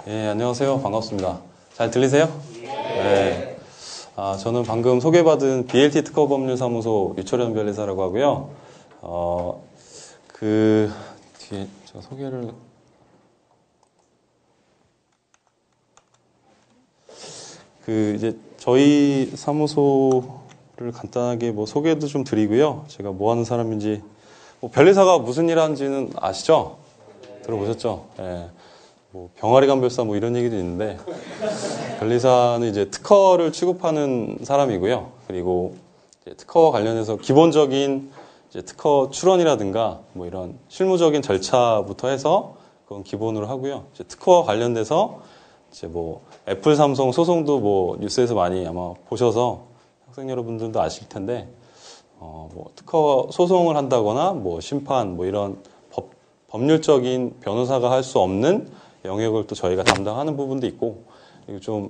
예, 안녕하세요. 반갑습니다. 잘 들리세요? 네. 저는 방금 소개받은 BLT 특허법률사무소 유철현 변리사라고 하고요. 그 뒤에 제가 소개를 이제 저희 사무소를 간단하게 소개도 좀 드리고요. 제가 뭐 하는 사람인지, 변리사가 무슨 일 하는지는 아시죠? 들어보셨죠? 예. 병아리 감별사 이런 얘기도 있는데, 변리사는 이제 특허를 취급하는 사람이고요. 그리고 이제 특허와 관련해서 기본적인 이제 특허 출원이라든가 이런 실무적인 절차부터 해서 그건 기본으로 하고요. 이제 특허와 관련돼서 이제 애플, 삼성 소송도 뉴스에서 많이 아마 보셔서 학생 여러분들도 아실 텐데, 특허 소송을 한다거나 심판 이런 법률적인 변호사가 할 수 없는 영역을 또 저희가 담당하는 부분도 있고, 그리고 좀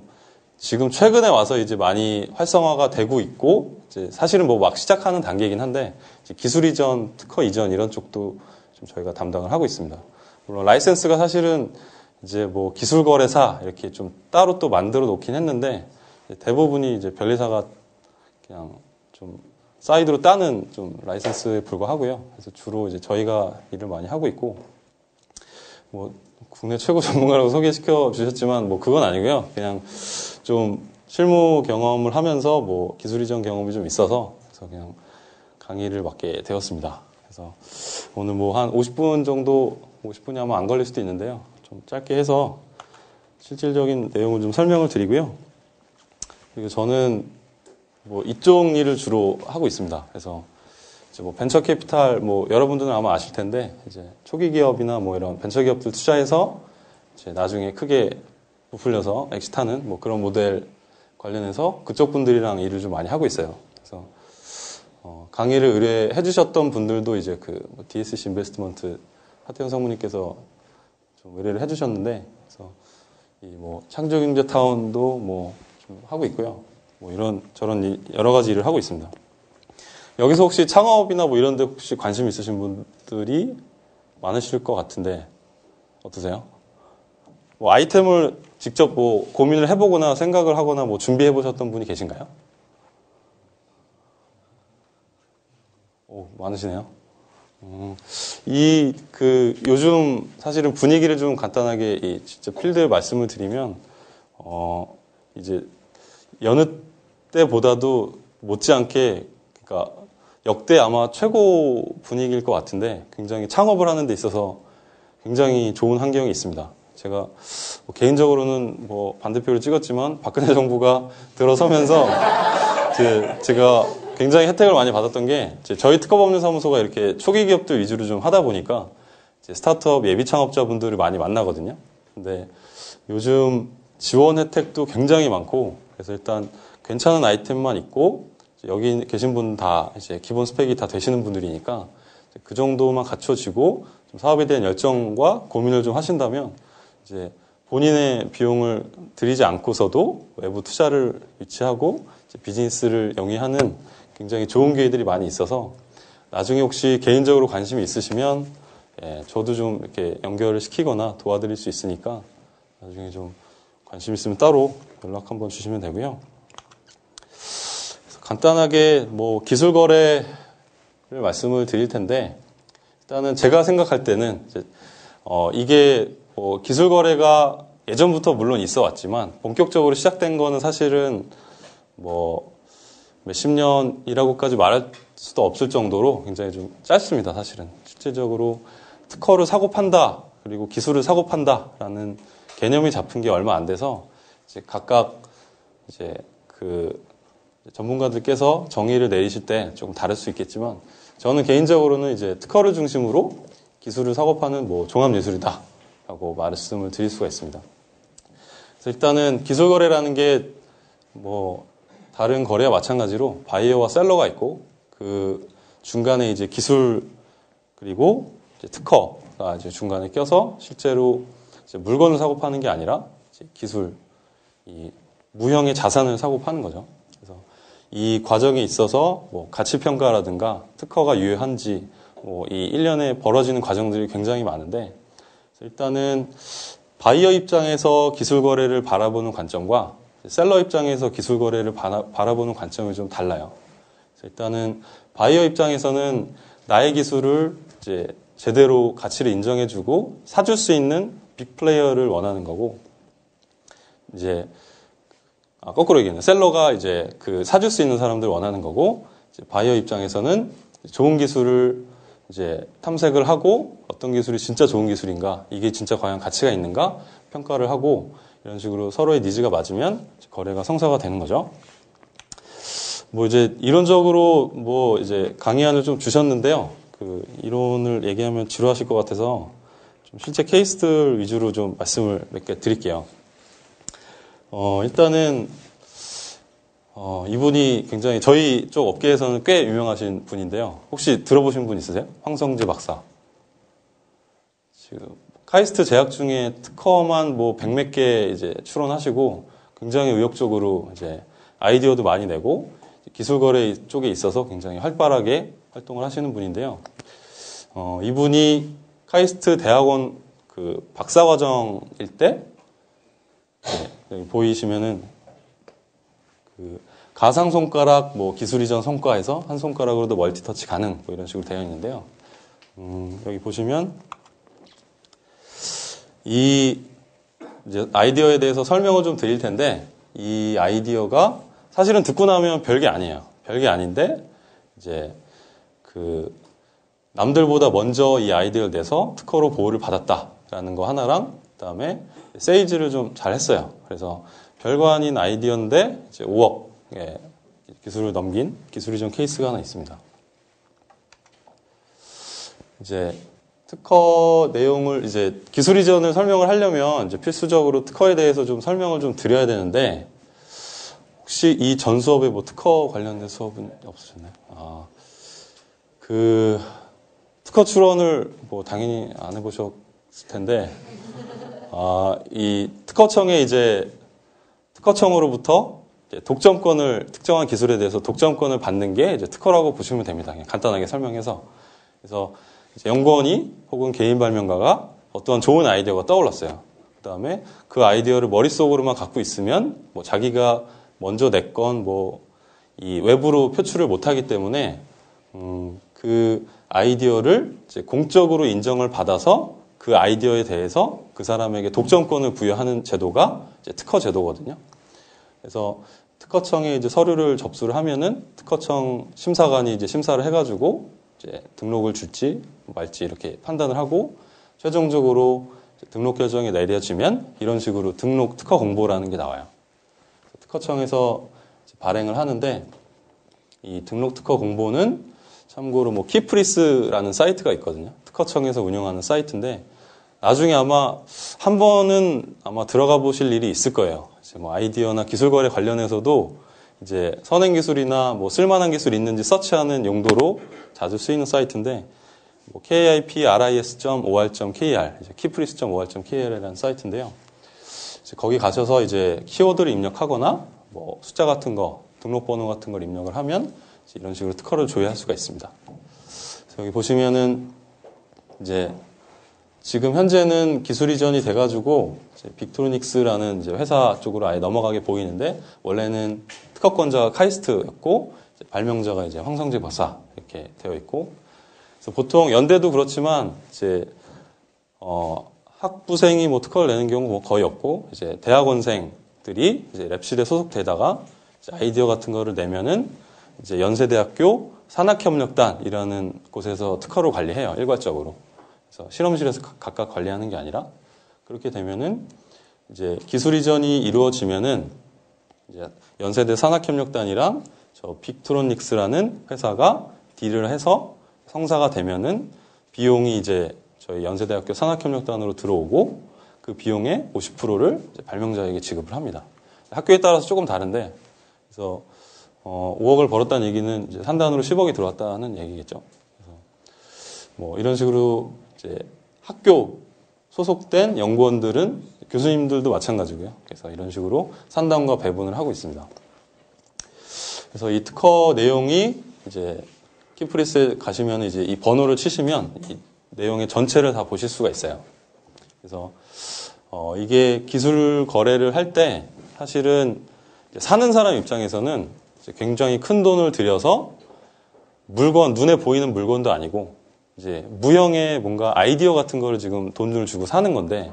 지금 최근에 와서 이제 많이 활성화가 되고 있고, 이제 사실은 막 시작하는 단계이긴 한데, 기술 이전, 특허 이전 이런 쪽도 좀 저희가 담당을 하고 있습니다. 물론 라이센스가 사실은 이제 기술 거래사 이렇게 좀 따로 또 만들어 놓긴 했는데, 대부분이 이제 변리사가 그냥 좀 사이드로 따는 좀 라이센스에 불과하고요. 그래서 주로 이제 저희가 일을 많이 하고 있고, 국내 최고 전문가라고 소개시켜 주셨지만 그건 아니고요. 그냥 좀 실무 경험을 하면서 기술 이전 경험이 좀 있어서 그래서 그냥 강의를 맡게 되었습니다. 그래서 오늘 한 50분 정도, 50분이 아마 안 걸릴 수도 있는데요. 좀 짧게 해서 실질적인 내용을 좀 설명을 드리고요. 그리고 저는 이쪽 일을 주로 하고 있습니다. 그래서 이제 벤처 캐피탈 여러분들은 아마 아실 텐데 이제 초기 기업이나 이런 벤처 기업들 투자해서 이제 나중에 크게 부풀려서 엑시트하는 그런 모델 관련해서 그쪽 분들이랑 일을 좀 많이 하고 있어요. 그래서 강의를 의뢰해 주셨던 분들도 이제 DSC 인베스트먼트 하태현 성무님께서 좀 의뢰를 해 주셨는데, 그래서 이 창조경제타운도 좀 하고 있고요. 이런 저런 여러 가지 일을 하고 있습니다. 여기서 혹시 창업이나 이런 데 혹시 관심 있으신 분들이 많으실 것 같은데 어떠세요? 아이템을 직접 고민을 해보거나 생각을 하거나 준비해 보셨던 분이 계신가요? 많으시네요. 요즘 사실은 분위기를 좀 간단하게 직접 필드 말씀을 드리면, 이제 여느 때보다도 못지않게, 그러니까 역대 아마 최고 분위기일 것 같은데, 굉장히 창업을 하는 데 있어서 굉장히 좋은 환경이 있습니다. 제가 개인적으로는 반대표를 찍었지만 박근혜 정부가 들어서면서 제가 굉장히 혜택을 많이 받았던 게, 저희 특허법률사무소가 이렇게 초기 기업들 위주로 좀 하다 보니까 이제 스타트업 예비 창업자분들을 많이 만나거든요. 근데 요즘 지원 혜택도 굉장히 많고, 그래서 일단 괜찮은 아이템만 있고, 여기 계신 분 다 이제 기본 스펙이 다 되시는 분들이니까 그 정도만 갖춰지고 좀 사업에 대한 열정과 고민을 좀 하신다면 이제 본인의 비용을 들이지 않고서도 외부 투자를 유치하고 비즈니스를 영위하는 굉장히 좋은 기회들이 많이 있어서, 나중에 혹시 개인적으로 관심이 있으시면 저도 좀 이렇게 연결을 시키거나 도와드릴 수 있으니까 나중에 좀 관심 있으면 따로 연락 한번 주시면 되고요. 간단하게 기술 거래를 말씀을 드릴 텐데, 일단은 제가 생각할 때는 이게 기술 거래가 예전부터 물론 있어 왔지만 본격적으로 시작된 거는 사실은 몇십 년이라고까지 말할 수도 없을 정도로 굉장히 좀 짧습니다. 사실은 실질적으로 특허를 사고 판다, 그리고 기술을 사고 판다라는 개념이 잡힌 게 얼마 안 돼서 이제 각각 이제 전문가들께서 정의를 내리실 때 조금 다를 수 있겠지만, 저는 개인적으로는 이제 특허를 중심으로 기술을 사고 파는 종합예술이다라고 말씀을 드릴 수가 있습니다. 그래서 일단은 기술 거래라는 게 다른 거래와 마찬가지로 바이어와 셀러가 있고, 그 중간에 이제 기술 그리고 이제 특허가 이제 중간에 껴서 실제로 이제 물건을 사고 파는 게 아니라 이제 기술, 이 무형의 자산을 사고 파는 거죠. 그래서 이 과정에 있어서 가치평가라든가 특허가 유효한지 이 일련에 벌어지는 과정들이 굉장히 많은데, 일단은 바이어 입장에서 기술 거래를 바라보는 관점과 셀러 입장에서 기술 거래를 바라보는 관점이 좀 달라요. 일단은 바이어 입장에서는 나의 기술을 이제 제대로 가치를 인정해주고 사줄 수 있는 빅 플레이어를 원하는 거고, 이제 거꾸로 얘기하면 셀러가 이제 그 사줄 수 있는 사람들 원하는 거고, 이제 바이어 입장에서는 좋은 기술을 이제 탐색을 하고 어떤 기술이 진짜 좋은 기술인가, 이게 진짜 과연 가치가 있는가 평가를 하고, 이런 식으로 서로의 니즈가 맞으면 거래가 성사가 되는 거죠. 뭐 이제 이론적으로 뭐 이제 강의안을 좀 주셨는데요. 그 이론을 얘기하면 지루하실 것 같아서 좀 실제 케이스들 위주로 좀 말씀을 몇 개 드릴게요. 일단은 이분이 굉장히 저희 쪽 업계에서는 꽤 유명하신 분인데요. 혹시 들어보신 분 있으세요? 황성재 박사. 지금 카이스트 재학 중에 특허만 뭐 100몇 개 이제 추론하시고 굉장히 의욕적으로 이제 아이디어도 많이 내고 기술 거래 쪽에 있어서 굉장히 활발하게 활동을 하시는 분인데요. 이분이 카이스트 대학원 그 박사과정일 때, 네, 여기 보이시면은 그 가상 손가락 뭐 기술 이전 성과에서 한 손가락으로도 멀티터치 가능 뭐 이런 식으로 되어 있는데요. 여기 보시면 이 이제 아이디어에 대해서 설명을 좀 드릴 텐데, 이 아이디어가 사실은 듣고 나면 별게 아니에요. 별게 아닌데 이제 그 남들보다 먼저 이 아이디어를 내서 특허로 보호를 받았다라는 거 하나랑, 그다음에 세일즈를 좀 잘했어요. 그래서 별거 아닌 아이디어인데 이제 5억의 기술을 넘긴 기술 이전 케이스가 하나 있습니다. 이제 특허 내용을 이제 기술 이전을 설명을 하려면 이제 필수적으로 특허에 대해서 좀 설명을 좀 드려야 되는데, 혹시 이 전 수업에 뭐 특허 관련된 수업은 없으셨나요? 그 특허 출원을 뭐 당연히 안 해보셨을 텐데, 이 특허청에 이제 특허청으로부터 이제 독점권을, 특정한 기술에 대해서 독점권을 받는 게 이제 특허라고 보시면 됩니다. 그냥 간단하게 설명해서. 그래서 이제 연구원이 혹은 개인 발명가가 어떤 좋은 아이디어가 떠올랐어요. 그 다음에 그 아이디어를 머릿속으로만 갖고 있으면 뭐 자기가 먼저 냈건 뭐 이 외부로 표출을 못하기 때문에 그 아이디어를 이제 공적으로 인정을 받아서 그 아이디어에 대해서 그 사람에게 독점권을 부여하는 제도가 이제 특허 제도거든요. 그래서 특허청에 이제 서류를 접수를 하면은 특허청 심사관이 이제 심사를 해가지고 이제 등록을 줄지 말지 이렇게 판단을 하고, 최종적으로 등록 결정이 내려지면 이런 식으로 등록 특허 공보라는 게 나와요. 특허청에서 발행을 하는데, 이 등록 특허 공보는 참고로 뭐 키프리스라는 사이트가 있거든요. 특허청에서 운영하는 사이트인데, 나중에 아마 한 번은 아마 들어가 보실 일이 있을 거예요. 이제 뭐 아이디어나 기술 거래 관련해서도 이제 선행 기술이나 뭐 쓸만한 기술이 있는지 서치하는 용도로 자주 쓰이는 사이트인데, 뭐 kipris.or.kr, kipris.or.kr이라는 사이트인데요. 이제 거기 가셔서 이제 키워드를 입력하거나 뭐 숫자 같은 거, 등록번호 같은 걸 입력을 하면 이런 식으로 특허를 조회할 수가 있습니다. 그래서 여기 보시면은 이제 지금 현재는 기술 이전이 돼가지고 이제 빅트로닉스라는 이제 회사 쪽으로 아예 넘어가게 보이는데, 원래는 특허권자가 카이스트였고 이제 발명자가 이제 황성재 박사 이렇게 되어 있고, 그래서 보통 연대도 그렇지만 이제 학부생이 뭐 특허를 내는 경우 뭐 거의 없고, 이제 대학원생들이 이제 랩실에 소속되다가 이제 아이디어 같은 거를 내면은 이제 연세대학교 산학협력단이라는 곳에서 특허를 관리해요, 일괄적으로. 그래서 실험실에서 각각 관리하는 게 아니라, 그렇게 되면은 이제 기술 이전이 이루어지면은 이제 연세대 산학협력단이랑 저 빅트로닉스라는 회사가 딜을 해서 성사가 되면은 비용이 이제 저희 연세대학교 산학협력단으로 들어오고, 그 비용의 50%를 이제 발명자에게 지급을 합니다. 학교에 따라서 조금 다른데, 그래서 5억을 벌었다는 얘기는 이제 산단으로 10억이 들어왔다는 얘기겠죠. 그래서 뭐 이런 식으로 이제 학교 소속된 연구원들은, 교수님들도 마찬가지고요. 그래서 이런 식으로 산단과 배분을 하고 있습니다. 그래서 이 특허 내용이 이제 키프리스에 가시면 이제 이 번호를 치시면 이 내용의 전체를 다 보실 수가 있어요. 그래서 이게 기술 거래를 할 때 사실은 사는 사람 입장에서는 이제 굉장히 큰 돈을 들여서 물건, 눈에 보이는 물건도 아니고 이제 무형의 뭔가 아이디어 같은 거를 지금 돈을 주고 사는 건데,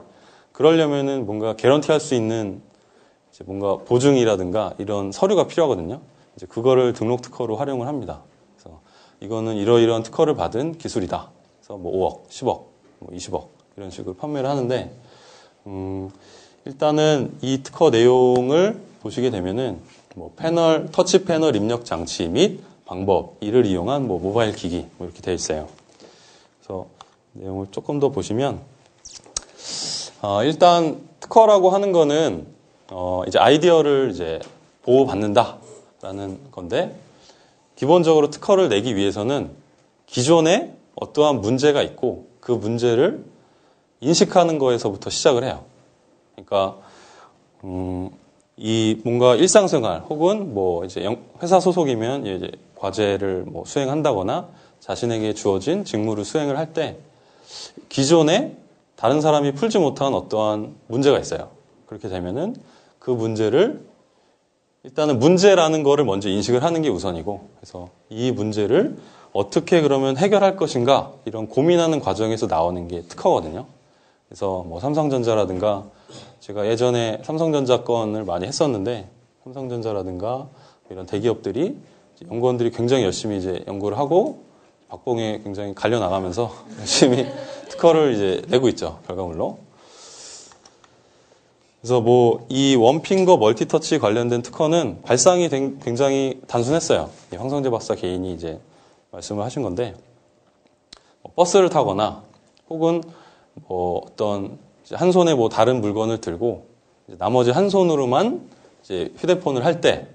그러려면은 뭔가 개런티 할 수 있는 이제 뭔가 보증이라든가 이런 서류가 필요하거든요. 이제 그거를 등록 특허로 활용을 합니다. 그래서 이거는 이러이러한 특허를 받은 기술이다. 그래서 뭐 5억, 10억, 뭐 20억 이런 식으로 판매를 하는데, 일단은 이 특허 내용을 보시게 되면은 뭐 패널, 터치 패널 입력 장치 및 방법, 이를 이용한 뭐 모바일 기기 뭐 이렇게 되어 있어요. 그래서 내용을 조금 더 보시면, 일단 특허라고 하는 거는 이제 아이디어를 이제 보호받는다라는 건데, 기본적으로 특허를 내기 위해서는 기존에 어떠한 문제가 있고 그 문제를 인식하는 거에서부터 시작을 해요. 그러니까 이 뭔가 일상생활 혹은 뭐 이제 회사 소속이면 이제 과제를 뭐 수행한다거나 자신에게 주어진 직무를 수행을 할 때 기존에 다른 사람이 풀지 못한 어떠한 문제가 있어요. 그렇게 되면은 그 문제를 일단은 문제라는 거를 먼저 인식을 하는 게 우선이고, 그래서 이 문제를 어떻게 그러면 해결할 것인가 이런 고민하는 과정에서 나오는 게 특허거든요. 그래서 뭐 삼성전자라든가, 제가 예전에 삼성전자 건을 많이 했었는데, 삼성전자라든가 이런 대기업들이 연구원들이 굉장히 열심히 이제 연구를 하고 박봉에 굉장히 갈려 나가면서 열심히 특허를 이제 내고 있죠, 결과물로. 그래서 뭐 이 원핑거 멀티터치 관련된 특허는 발상이 굉장히 단순했어요. 황성재 박사 개인이 이제 말씀을 하신 건데, 버스를 타거나 혹은 뭐 어떤 한 손에 뭐 다른 물건을 들고 나머지 한 손으로만 이제 휴대폰을 할 때,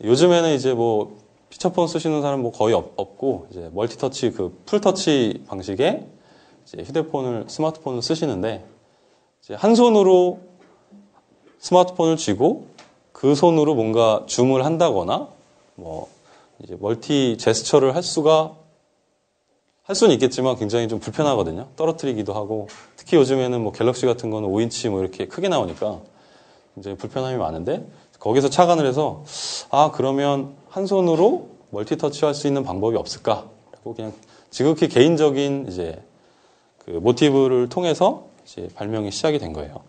요즘에는 이제 뭐 피처폰 쓰시는 사람 뭐 거의 없고 이제 멀티터치 그 풀터치 방식의 이제 스마트폰을 쓰시는데, 이제 한 손으로 스마트폰을 쥐고 그 손으로 뭔가 줌을 한다거나 뭐 이제 멀티 제스처를 할 수는 있겠지만 굉장히 좀 불편하거든요. 떨어뜨리기도 하고, 특히 요즘에는 뭐 갤럭시 같은 거는 5인치 뭐 이렇게 크게 나오니까 굉장히 불편함이 많은데, 거기서 착안을 해서 그러면 한 손으로 멀티터치 할 수 있는 방법이 없을까? 그리고 그냥 지극히 개인적인 이제 그 모티브를 통해서 이제 발명이 시작이 된 거예요.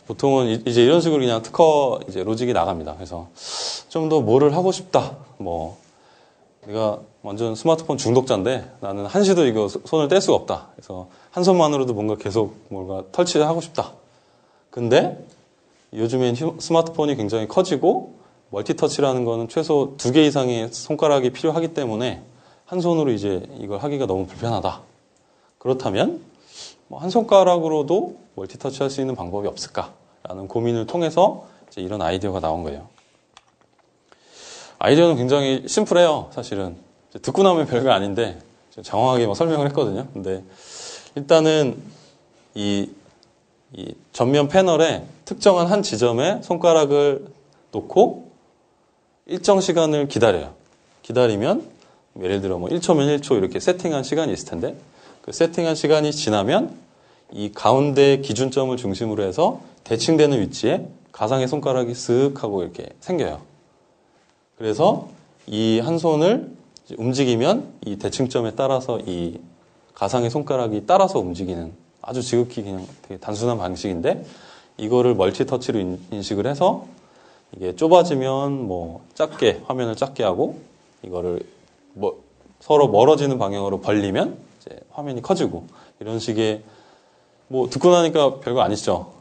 보통은 이제 이런 식으로 그냥 특허 이제 로직이 나갑니다. 그래서 좀 더 뭐를 하고 싶다. 뭐 내가 완전 스마트폰 중독자인데 나는 한시도 이거 손을 뗄 수가 없다. 그래서 한 손만으로도 뭔가 계속 뭔가 터치하고 싶다. 근데 요즘엔 스마트폰이 굉장히 커지고 멀티터치라는 거는 최소 2개 이상의 손가락이 필요하기 때문에 한 손으로 이제 이걸 하기가 너무 불편하다. 그렇다면 뭐 한 손가락으로도 멀티터치 할 수 있는 방법이 없을까라는 고민을 통해서 이제 이런 아이디어가 나온 거예요. 아이디어는 굉장히 심플해요, 사실은. 듣고 나면 별거 아닌데 장황하게 막 설명을 했거든요. 근데 일단은 이 전면 패널에 특정한 한 지점에 손가락을 놓고 일정 시간을 기다려요. 기다리면 예를 들어 뭐 1초면 1초 이렇게 세팅한 시간이 있을 텐데, 그 세팅한 시간이 지나면 이 가운데 기준점을 중심으로 해서 대칭되는 위치에 가상의 손가락이 쓱 하고 이렇게 생겨요. 그래서 이 한 손을 움직이면 이 대칭점에 따라서 이 가상의 손가락이 따라서 움직이는 아주 지극히 그냥 되게 단순한 방식인데, 이거를 멀티터치로 인식을 해서 이게 좁아지면 뭐 화면을 작게 하고, 이거를 뭐 서로 멀어지는 방향으로 벌리면 이제 화면이 커지고, 이런 식의 뭐 듣고 나니까 별거 아니시죠?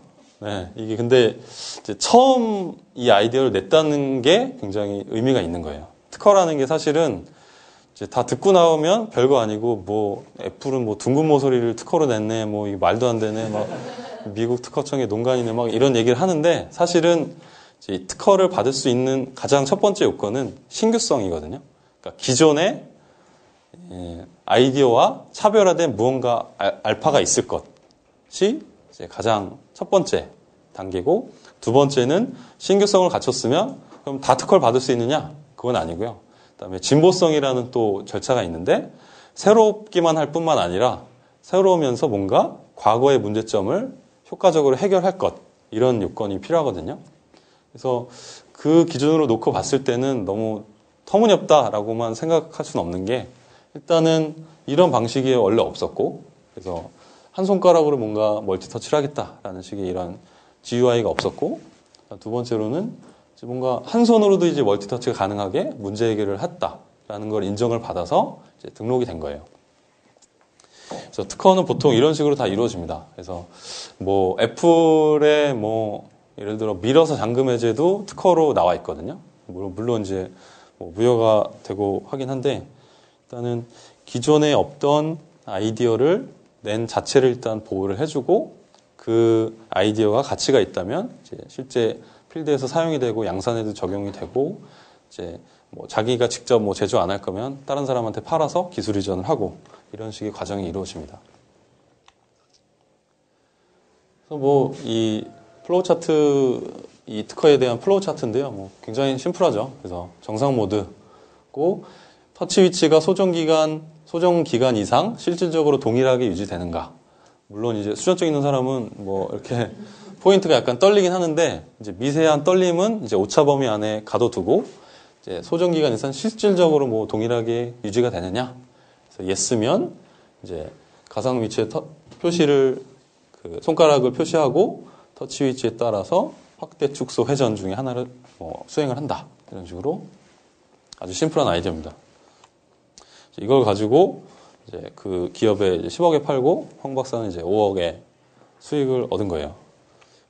네, 이게 근데 이제 처음 이 아이디어를 냈다는 게 굉장히 의미가 있는 거예요. 특허라는 게 사실은 이제 다 듣고 나오면 별거 아니고, 뭐 애플은 뭐 둥근 모서리를 특허로 냈네, 뭐 이게 말도 안 되네, 막 미국 특허청의 농간이네, 막 이런 얘기를 하는데, 사실은 이제 특허를 받을 수 있는 가장 첫 번째 요건은 신규성이거든요. 그러니까 기존의 아이디어와 차별화된 무언가 알파가 있을 것이 이제 가장 첫 번째 단계고, 두 번째는 신규성을 갖췄으면 그럼 다 특허를 받을 수 있느냐? 그건 아니고요. 그다음에 진보성이라는 또 절차가 있는데, 새롭기만 할 뿐만 아니라 새로우면서 뭔가 과거의 문제점을 효과적으로 해결할 것, 이런 요건이 필요하거든요. 그래서 그 기준으로 놓고 봤을 때는 너무 터무니없다라고만 생각할 수는 없는 게, 일단은 이런 방식이 원래 없었고, 그래서 한 손가락으로 뭔가 멀티터치를 하겠다라는 식의 이런 GUI가 없었고, 두 번째로는 뭔가 한 손으로도 이제 멀티터치가 가능하게 문제 해결을 했다라는 걸 인정을 받아서 이제 등록이 된 거예요. 그래서 특허는 보통 이런 식으로 다 이루어집니다. 그래서 뭐 애플의 뭐 예를 들어 밀어서 잠금 해제도 특허로 나와 있거든요. 물론 이제 뭐 무효가 되고 하긴 한데, 일단은 기존에 없던 아이디어를 낸 자체를 일단 보호를 해주고, 그 아이디어가 가치가 있다면 이제 실제 필드에서 사용이 되고 양산에도 적용이 되고, 이제 뭐 자기가 직접 뭐 제조 안 할 거면 다른 사람한테 팔아서 기술 이전을 하고, 이런 식의 과정이 이루어집니다. 그래서 뭐 이 플로우 차트, 이 특허에 대한 플로우 차트인데요. 뭐 굉장히 심플하죠. 그래서 정상 모드고, 터치 위치가 소정 기간 이상 실질적으로 동일하게 유지되는가. 물론 이제 수전증 있는 사람은 뭐 이렇게 포인트가 약간 떨리긴 하는데, 이제 미세한 떨림은 이제 오차 범위 안에 가둬두고, 이제 소정 기간 이상 실질적으로 뭐 동일하게 유지가 되느냐. 그래서 yes면 이제 가상 위치의 표시를, 그 손가락을 표시하고 터치 위치에 따라서 확대, 축소, 회전 중에 하나를 뭐 수행을 한다. 이런 식으로 아주 심플한 아이디어입니다. 이걸 가지고 이제 그 기업에 이제 10억에 팔고 황 박사는 이제 5억의 수익을 얻은 거예요.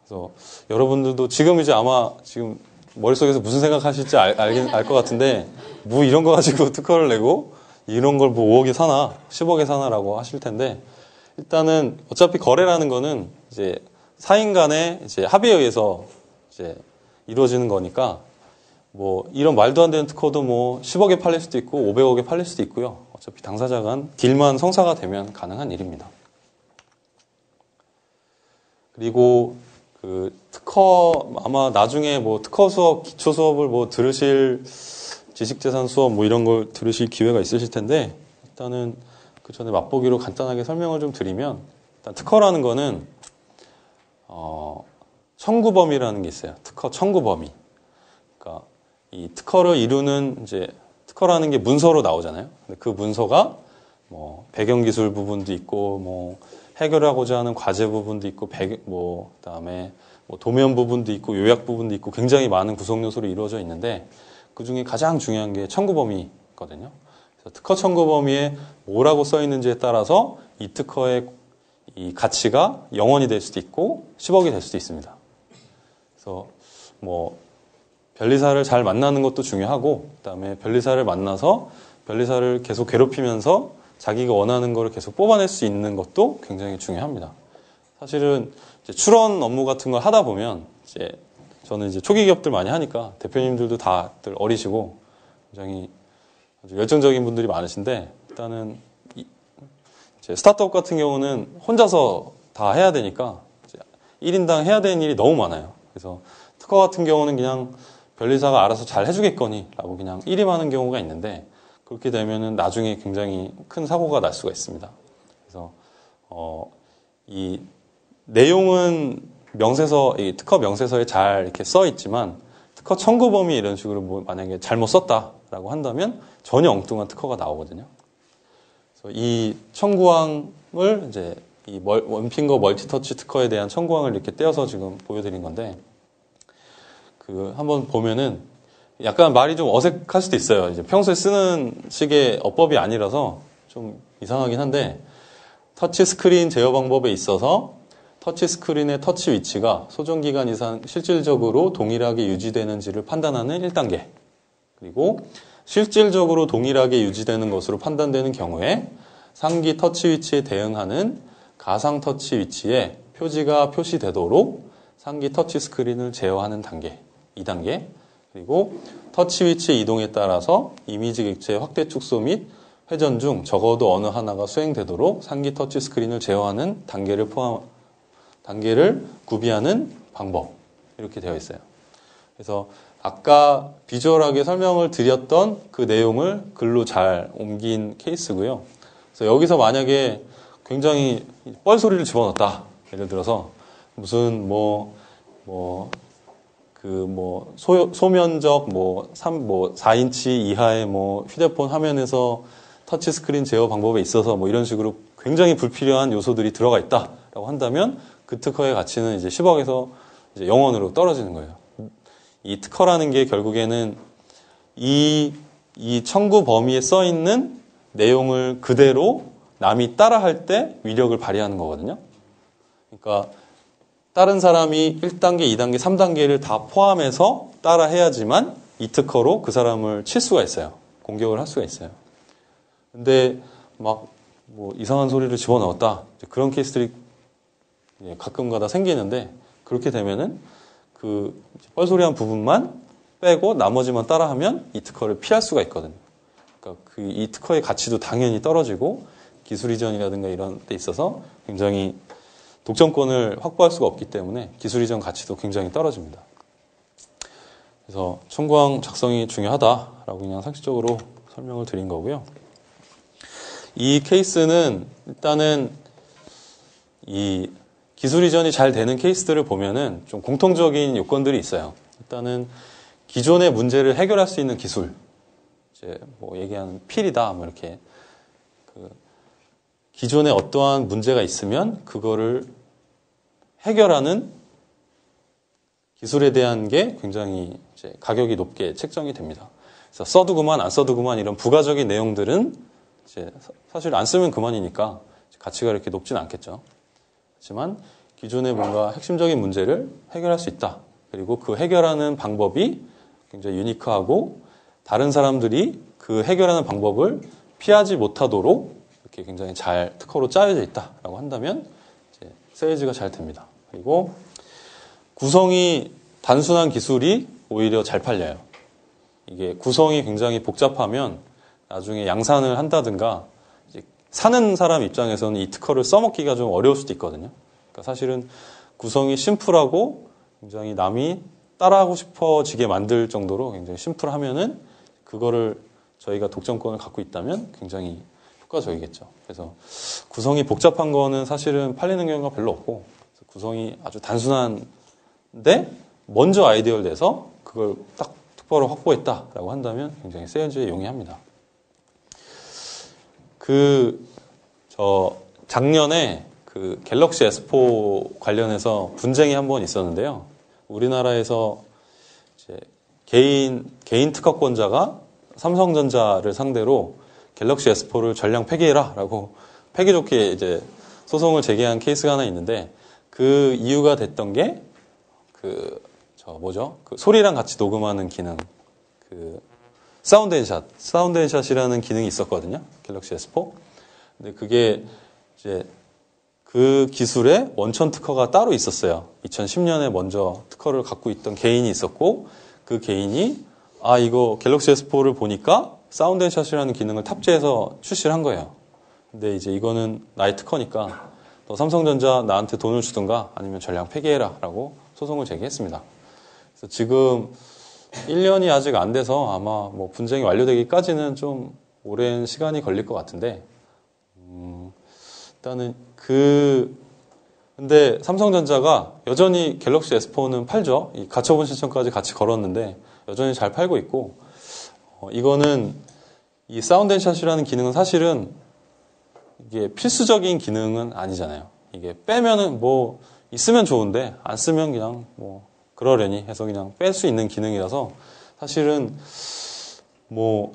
그래서 여러분들도 지금 이제 아마 지금 머릿속에서 무슨 생각하실지 알 것 같은데, 뭐 이런 거 가지고 특허를 내고 이런 걸 뭐 5억에 사나 10억에 사나라고 하실 텐데, 일단은 어차피 거래라는 거는 이제 사인 간의 이제 합의에 의해서 이제 이루어지는 거니까, 뭐 이런 말도 안 되는 특허도 뭐 10억에 팔릴 수도 있고 500억에 팔릴 수도 있고요. 어차피 당사자 간 딜만 성사가 되면 가능한 일입니다. 그리고 그 특허, 아마 나중에 뭐 특허 수업, 기초 수업을 뭐 들으실, 지식재산 수업 뭐 이런 걸 들으실 기회가 있으실 텐데, 일단은 그 전에 맛보기로 간단하게 설명을 좀 드리면, 일단 특허라는 거는 청구 범위라는 게 있어요. 특허 청구 범위. 그러니까 이 특허를 이루는, 이제 특허라는 게 문서로 나오잖아요. 근데 그 문서가 뭐 배경 기술 부분도 있고, 뭐 해결하고자 하는 과제 부분도 있고, 그다음에 뭐 도면 부분도 있고, 요약 부분도 있고, 굉장히 많은 구성 요소로 이루어져 있는데, 그 중에 가장 중요한 게 청구 범위거든요. 그래서 특허 청구 범위에 뭐라고 써 있는지에 따라서 이 특허의 이 가치가 0원이 될 수도 있고 10억이 될 수도 있습니다. 그래서 뭐 변리사를 잘 만나는 것도 중요하고, 그다음에 변리사를 만나서 변리사를 계속 괴롭히면서 자기가 원하는 거를 계속 뽑아낼 수 있는 것도 굉장히 중요합니다. 사실은 이제 출원 업무 같은 걸 하다 보면, 이제 저는 이제 초기 기업들 많이 하니까 대표님들도 다들 어리시고 굉장히 아주 열정적인 분들이 많으신데, 일단은 이제 스타트업 같은 경우는 혼자서 다 해야 되니까 이제 1인당 해야 되는 일이 너무 많아요. 그래서 특허 같은 경우는 그냥 변리사가 알아서 잘 해주겠거니 라고 그냥 일임하는 경우가 있는데, 그렇게 되면은 나중에 굉장히 큰 사고가 날 수가 있습니다. 그래서 이 내용은 명세서, 이 특허 명세서에 잘 이렇게 써 있지만, 특허 청구 범위 이런 식으로 뭐 만약에 잘못 썼다라고 한다면 전혀 엉뚱한 특허가 나오거든요. 그래서 이 청구항을 이제 이 원핑거 멀티터치 특허에 대한 청구항을 이렇게 떼어서 지금 보여드린 건데, 그 한번 보면은 약간 말이 좀 어색할 수도 있어요. 이제 평소에 쓰는 식의 어법이 아니라서 좀 이상하긴 한데, 터치 스크린 제어 방법에 있어서 터치 스크린의 터치 위치가 소정기간 이상 실질적으로 동일하게 유지되는지를 판단하는 1단계. 그리고 실질적으로 동일하게 유지되는 것으로 판단되는 경우에 상기 터치 위치에 대응하는 가상 터치 위치에 표지가 표시되도록 상기 터치 스크린을 제어하는 단계. 2단계. 그리고 터치 위치 이동에 따라서 이미지 객체의 확대 축소 및 회전 중 적어도 어느 하나가 수행되도록 상기 터치 스크린을 제어하는 단계를 구비하는 방법. 이렇게 되어 있어요. 그래서 아까 비주얼하게 설명을 드렸던 그 내용을 글로 잘 옮긴 케이스고요. 그래서 여기서 만약에 굉장히 뻘소리를 집어넣었다. 예를 들어서 무슨 소면적 4인치 이하의 휴대폰 화면에서 터치스크린 제어 방법에 있어서 이런 식으로 굉장히 불필요한 요소들이 들어가 있다라고 한다면 그 특허의 가치는 이제 10억에서 이제 0원으로 떨어지는 거예요. 이 특허라는 게 결국에는 이 청구 범위에 써 있는 내용을 그대로 남이 따라할 때 위력을 발휘하는 거거든요. 그러니까 다른 사람이 1단계, 2단계, 3단계를 다 포함해서 따라해야지만 이 특허로 그 사람을 칠 수가 있어요. 공격을 할 수가 있어요. 근데 이상한 소리를 집어넣었다. 그런 케이스들이 가끔가다 생기는데 그렇게 되면은 그 뻘소리한 부분만 빼고 나머지만 따라하면 이 특허를 피할 수가 있거든요. 그러니까 이 특허의 가치도 당연히 떨어지고 기술 이전이라든가 이런 데 있어서 굉장히 독점권을 확보할 수가 없기 때문에 기술 이전 가치도 굉장히 떨어집니다. 그래서 청구항 작성이 중요하다라고 그냥 상식적으로 설명을 드린 거고요. 이 케이스는 일단은 이 기술 이전이 잘 되는 케이스들을 보면은 좀 공통적인 요건들이 있어요. 일단은 기존의 문제를 해결할 수 있는 기술, 이제 얘기하는 필이다, 이렇게 기존에 어떠한 문제가 있으면 그거를 해결하는 기술에 대한 게 굉장히 이제 가격이 높게 책정이 됩니다. 그래서 써도 그만, 안 써도 그만 이런 부가적인 내용들은 이제 사실 안 쓰면 그만이니까 가치가 이렇게 높진 않겠죠. 하지만 기존에 뭔가 핵심적인 문제를 해결할 수 있다. 그리고 그 해결하는 방법이 굉장히 유니크하고 다른 사람들이 그 해결하는 방법을 피하지 못하도록 이렇게 굉장히 잘 특허로 짜여져 있다라고 한다면 이제 세일즈가 잘 됩니다. 그리고 구성이 단순한 기술이 오히려 잘 팔려요. 이게 구성이 굉장히 복잡하면 나중에 양산을 한다든가 이제 사는 사람 입장에서는 이 특허를 써먹기가 좀 어려울 수도 있거든요. 그러니까 사실은 구성이 심플하고 굉장히 남이 따라하고 싶어지게 만들 정도로 굉장히 심플하면은 그거를 저희가 독점권을 갖고 있다면 굉장히 효과적이겠죠. 그래서 구성이 복잡한 거는 사실은 팔리는 경우가 별로 없고 구성이 아주 단순한데 먼저 아이디어를 내서 그걸 딱 특허로 확보했다라고 한다면 굉장히 세일즈에 용이합니다. 작년에 갤럭시 S4 관련해서 분쟁이 한 번 있었는데요. 우리나라에서 이제 개인 특허권자가 삼성전자를 상대로 갤럭시 S4를 전량 폐기해라라고 폐기 좋게 이제 소송을 제기한 케이스가 하나 있는데 그 이유가 됐던 게 소리랑 같이 녹음하는 기능, 사운드 앤샷이라는 기능이 있었거든요. 갤럭시 S4. 근데 그게 이제 그 기술에 원천 특허가 따로 있었어요. 2010년에 먼저 특허를 갖고 있던 개인이 있었고 그 개인이 이거 갤럭시 S4를 보니까 사운드 앤샷이라는 기능을 탑재해서 출시를 한 거예요. 근데 이제 이거는 나의 특허니까 너 삼성전자 나한테 돈을 주든가 아니면 전량 폐기해라라고 소송을 제기했습니다. 그래서 지금 1년이 아직 안 돼서 아마 분쟁이 완료되기까지는 좀 오랜 시간이 걸릴 것 같은데 일단은 근데 삼성전자가 여전히 갤럭시 S4는 팔죠. 이 가처분 신청까지 같이 걸었는데 여전히 잘 팔고 있고 이거는 이 사운드 앤샷이라는 기능은 사실은 이게 필수적인 기능은 아니잖아요. 이게 빼면은 있으면 좋은데 안 쓰면 그냥 그러려니 해서 그냥 뺄 수 있는 기능이라서 사실은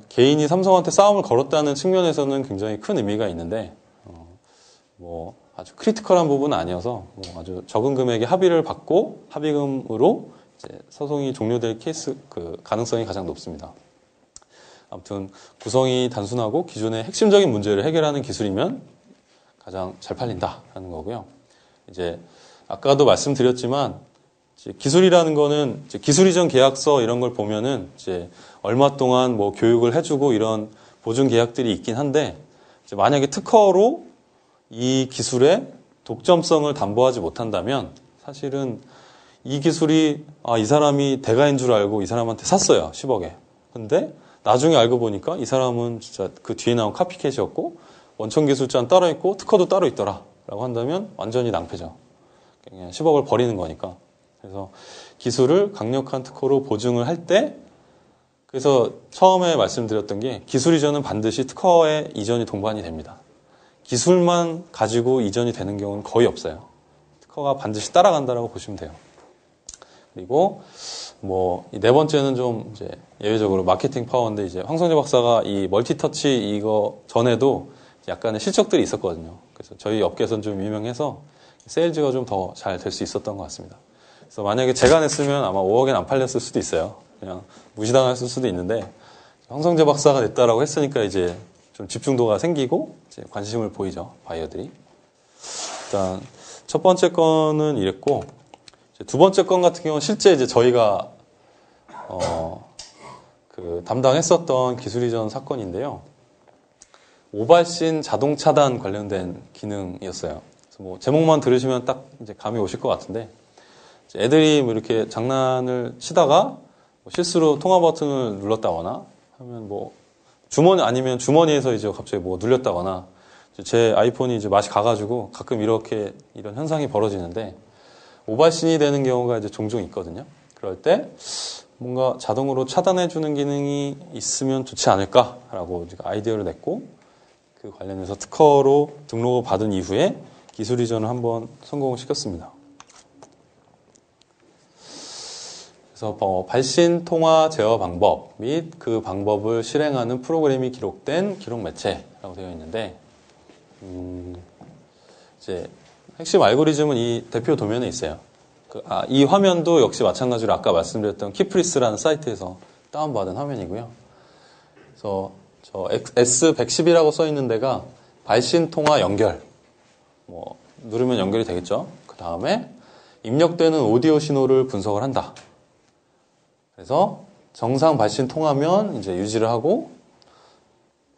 개인이 삼성한테 싸움을 걸었다는 측면에서는 굉장히 큰 의미가 있는데 아주 크리티컬한 부분은 아니어서 아주 적은 금액의 합의를 받고 합의금으로 이제 소송이 종료될 케이스 가능성이 가장 높습니다. 아무튼 구성이 단순하고 기존의 핵심적인 문제를 해결하는 기술이면 가장 잘 팔린다라는 거고요. 이제 아까도 말씀드렸지만 이제 기술이라는 거는 이제 기술 이전 계약서 이런 걸 보면은 이제 얼마 동안 교육을 해주고 이런 보증 계약들이 있긴 한데 이제 만약에 특허로 이 기술의 독점성을 담보하지 못한다면 사실은 이 기술이 이 사람이 대가인 줄 알고 이 사람한테 샀어요. 10억에. 근데 나중에 알고 보니까 이 사람은 진짜 그 뒤에 나온 카피캣이었고 원천 기술자는 따로 있고 특허도 따로 있더라 라고 한다면 완전히 낭패죠. 그냥 10억을 버리는 거니까. 그래서 기술을 강력한 특허로 보증을 할 때, 그래서 처음에 말씀드렸던 게 기술 이전은 반드시 특허에 이전이 동반이 됩니다. 기술만 가지고 이전이 되는 경우는 거의 없어요. 특허가 반드시 따라간다라고 보시면 돼요. 그리고 네 번째는 좀 이제 예외적으로 마케팅 파워인데, 이제 황성재 박사가 이 멀티터치 이거 전에도 약간의 실적들이 있었거든요. 그래서 저희 업계에서는 좀 유명해서 세일즈가 좀 더 잘 될 수 있었던 것 같습니다. 그래서 만약에 제가 냈으면 아마 5억엔 안 팔렸을 수도 있어요. 그냥 무시당했을 수도 있는데, 황성재 박사가 냈다라고 했으니까 이제 좀 집중도가 생기고 이제 관심을 보이죠, 바이어들이. 일단 첫 번째 건은 이랬고, 두 번째 건 같은 경우는 실제 이제 저희가 담당했었던 기술 이전 사건인데요. 오발신 자동 차단 관련된 기능이었어요. 그래서 제목만 들으시면 딱 이제 감이 오실 것 같은데, 애들이 이렇게 장난을 치다가 실수로 통화 버튼을 눌렀다거나 하면 주머니 아니면 주머니에서 이제 갑자기 눌렸다거나, 제 아이폰이 이제 맛이 가가지고 가끔 이런 현상이 벌어지는데, 오발신이 되는 경우가 이제 종종 있거든요. 그럴 때 뭔가 자동으로 차단해주는 기능이 있으면 좋지 않을까라고 아이디어를 냈고, 그 관련해서 특허로 등록을 받은 이후에 기술 이전을 한번 성공을 시켰습니다. 그래서 발신 통화 제어 방법 및 그 방법을 실행하는 프로그램이 기록된 기록 매체라고 되어 있는데, 이제 핵심 알고리즘은 이 대표 도면에 있어요. 이 화면도 역시 마찬가지로 아까 말씀드렸던 키프리스라는 사이트에서 다운받은 화면이고요. 그래서 저 S110이라고 써 있는 데가 발신 통화 연결. 누르면 연결이 되겠죠. 그 다음에 입력되는 오디오 신호를 분석을 한다. 그래서 정상 발신 통하면 이제 유지를 하고,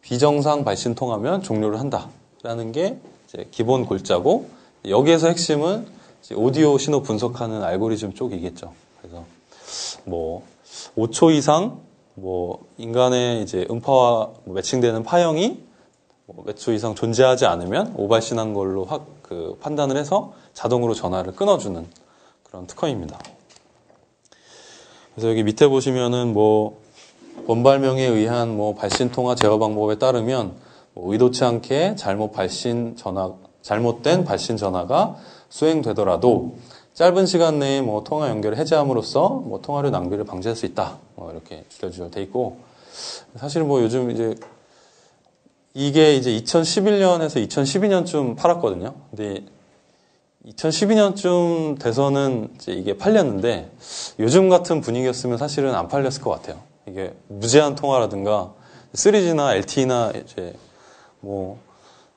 비정상 발신 통하면 종료를 한다라는 게 이제 기본 골자고, 여기에서 핵심은 이제 오디오 신호 분석하는 알고리즘 쪽이겠죠. 그래서 5초 이상 인간의 이제 음파와 매칭되는 파형이 몇 초 이상 존재하지 않으면 오발신한 걸로 판단을 해서 자동으로 전화를 끊어주는 그런 특허입니다. 그래서 여기 밑에 보시면은 원발명에 의한 발신 통화 제어 방법에 따르면 의도치 않게 잘못된 발신 전화가 수행되더라도 짧은 시간 내에 통화 연결을 해제함으로써 통화료 낭비를 방지할 수 있다. 이렇게 줄여줄 돼 있고, 사실 요즘 이제 이게 이제 2011년에서 2012년쯤 팔았거든요. 근데 2012년쯤 돼서는 이제 이게 팔렸는데, 요즘 같은 분위기였으면 사실은 안 팔렸을 것 같아요. 이게 무제한 통화라든가 3G나 LTE나 이제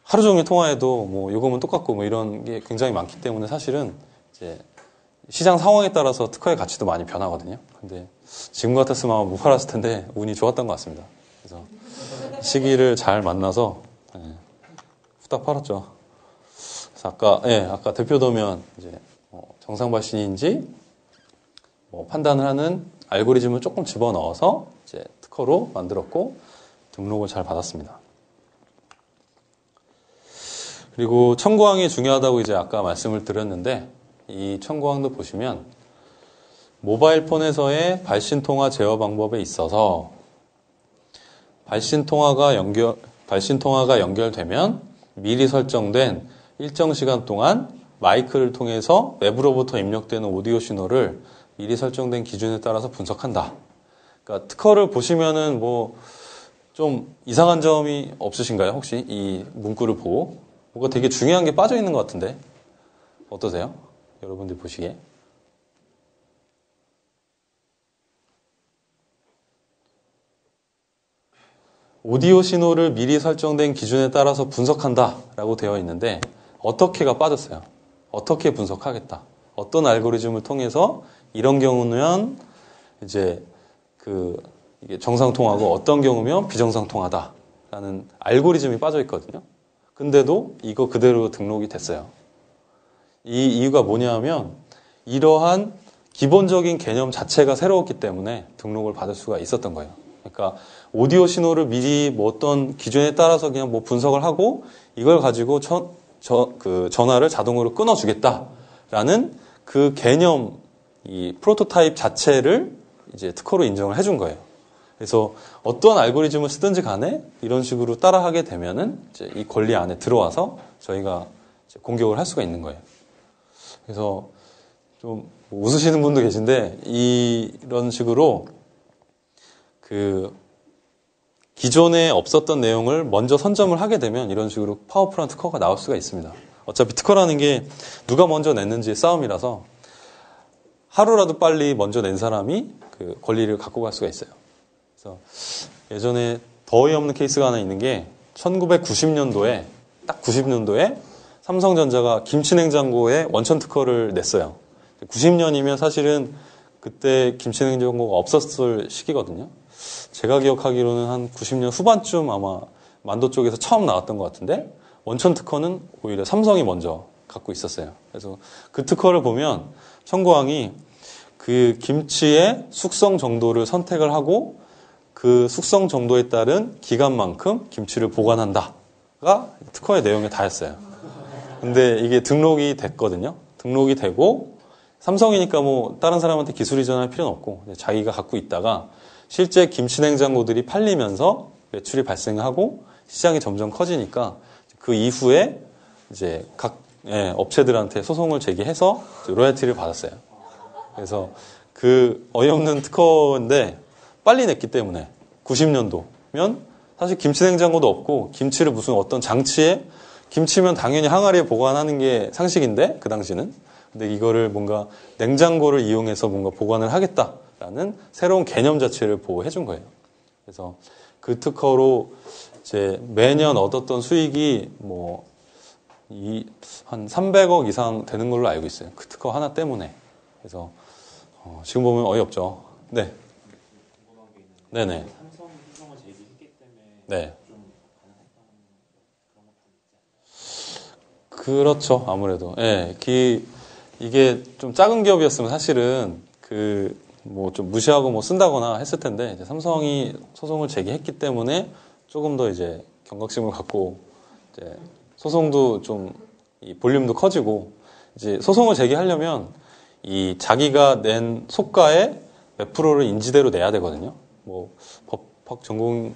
하루 종일 통화해도 요금은 똑같고 이런 게 굉장히 많기 때문에 사실은 이제 시장 상황에 따라서 특허의 가치도 많이 변하거든요. 근데 지금 같았으면 아마 못 팔았을 텐데 운이 좋았던 것 같습니다. 그래서 시기를 잘 만나서 후딱 팔았죠. 그래서 아까 대표 도면 이제 정상 발신인지 판단을 하는 알고리즘을 조금 집어넣어서 이제 특허로 만들었고 등록을 잘 받았습니다. 그리고 청구항이 중요하다고 이제 아까 말씀을 드렸는데, 이 청구항도 보시면 모바일 폰에서의 발신 통화 제어 방법에 있어서 발신 통화가 연결되면 미리 설정된 일정 시간 동안 마이크를 통해서 외부로부터 입력되는 오디오 신호를 미리 설정된 기준에 따라서 분석한다. 그러니까 특허를 보시면은 좀 이상한 점이 없으신가요? 혹시 이 문구를 보고 뭔가 되게 중요한 게 빠져 있는 것 같은데 어떠세요? 여러분들 보시기에. 오디오 신호를 미리 설정된 기준에 따라서 분석한다라고 되어 있는데, 어떻게가 빠졌어요. 어떻게 분석하겠다. 어떤 알고리즘을 통해서 이런 경우는 이제 이게 정상 통화고 어떤 경우면 비정상 통화다라는 알고리즘이 빠져 있거든요. 근데도 이거 그대로 등록이 됐어요. 이 이유가 뭐냐면 이러한 기본적인 개념 자체가 새로웠기 때문에 등록을 받을 수가 있었던 거예요. 그러니까 오디오 신호를 미리 뭐 어떤 기준에 따라서 그냥 뭐 분석을 하고 이걸 가지고 그 전화를 자동으로 끊어주겠다라는 그 개념, 이 프로토타입 자체를 이제 특허로 인정을 해준 거예요. 그래서 어떠한 알고리즘을 쓰든지 간에 이런 식으로 따라하게 되면은 이제 이 권리 안에 들어와서 저희가 이제 공격을 할 수가 있는 거예요. 그래서 좀 웃으시는 분도 계신데 이런 식으로 그 기존에 없었던 내용을 먼저 선점을 하게 되면 이런 식으로 파워풀한 특허가 나올 수가 있습니다. 어차피 특허라는 게 누가 먼저 냈는지의 싸움이라서 하루라도 빨리 먼저 낸 사람이 그 권리를 갖고 갈 수가 있어요. 그래서 예전에 더 어이없는 케이스가 하나 있는 게 1990년도에 딱 90년도에 삼성전자가 김치냉장고에 원천 특허를 냈어요. 90년이면 사실은 그때 김치냉장고가 없었을 시기거든요. 제가 기억하기로는 한 90년 후반쯤 아마 만도 쪽에서 처음 나왔던 것 같은데 원천 특허는 오히려 삼성이 먼저 갖고 있었어요. 그래서 그 특허를 보면 청구항이 그 김치의 숙성 정도를 선택을 하고 그 숙성 정도에 따른 기간만큼 김치를 보관한다가 특허의 내용에 다였어요. 근데 이게 등록이 됐거든요. 등록이 되고 삼성이니까 뭐 다른 사람한테 기술 이전할 필요는 없고 자기가 갖고 있다가 실제 김치냉장고들이 팔리면서 매출이 발생하고 시장이 점점 커지니까 그 이후에 이제 각 업체들한테 소송을 제기해서 로열티를 받았어요. 그래서 그 어이없는 특허인데 빨리 냈기 때문에 90년도면 사실 김치냉장고도 없고 김치를 무슨 어떤 장치에 김치면 당연히 항아리에 보관하는 게 상식인데 그 당시는 근데 이거를 뭔가 냉장고를 이용해서 뭔가 보관을 하겠다라는 새로운 개념 자체를 보호해 준 거예요. 그래서 그 특허로 이제 매년 얻었던 수익이 뭐 한 300억 이상 되는 걸로 알고 있어요. 그 특허 하나 때문에. 그래서 지금 보면 어이없죠. 네. 궁금한 게 있는데 네네. 삼성 소송을 제기했기 때문에 네. 좀 가능했던 그런 것도 있지 않나요? 그렇죠. 아무래도. 예. 이게 좀 작은 기업이었으면 사실은 그 뭐 좀 무시하고 뭐 쓴다거나 했을 텐데 이제 삼성이 소송을 제기했기 때문에 조금 더 이제 경각심을 갖고 이제 소송도 좀 이 볼륨도 커지고 이제 소송을 제기하려면 이 자기가 낸 속가의 몇 프로를 인지대로 내야 되거든요. 뭐 법학 전공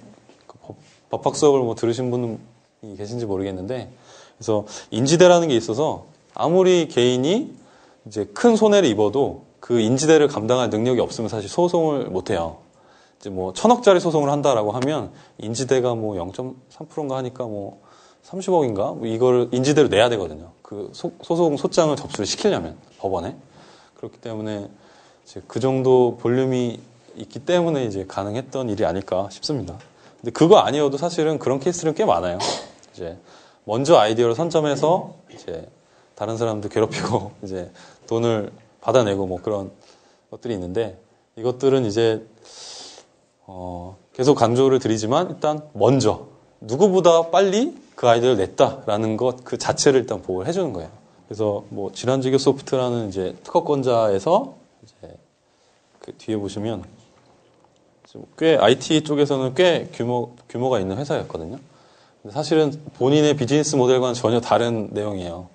법학 수업을 뭐 들으신 분이 계신지 모르겠는데 그래서 인지대라는 게 있어서 아무리 개인이 이제 큰 손해를 입어도 그 인지대를 감당할 능력이 없으면 사실 소송을 못 해요. 이제 뭐 1,000억짜리 소송을 한다라고 하면 인지대가 뭐 0.3%인가 하니까 뭐 30억인가 뭐 이걸 인지대로 내야 되거든요. 그 소송 소장을 접수를 시키려면 법원에 그렇기 때문에 이제 그 정도 볼륨이 있기 때문에 이제 가능했던 일이 아닐까 싶습니다. 근데 그거 아니어도 사실은 그런 케이스는 꽤 많아요. 이제 먼저 아이디어를 선점해서 이제 다른 사람들 괴롭히고 이제 돈을 받아내고 뭐 그런 것들이 있는데 이것들은 이제 계속 강조를 드리지만 일단 먼저 누구보다 빨리 그 아이디어를 냈다라는 것 그 자체를 일단 보호를 해주는 거예요. 그래서 뭐 질환지교 소프트라는 이제 특허권자에서 이제 그 뒤에 보시면 꽤 IT 쪽에서는 꽤 규모가 있는 회사였거든요. 근데 사실은 본인의 비즈니스 모델과는 전혀 다른 내용이에요.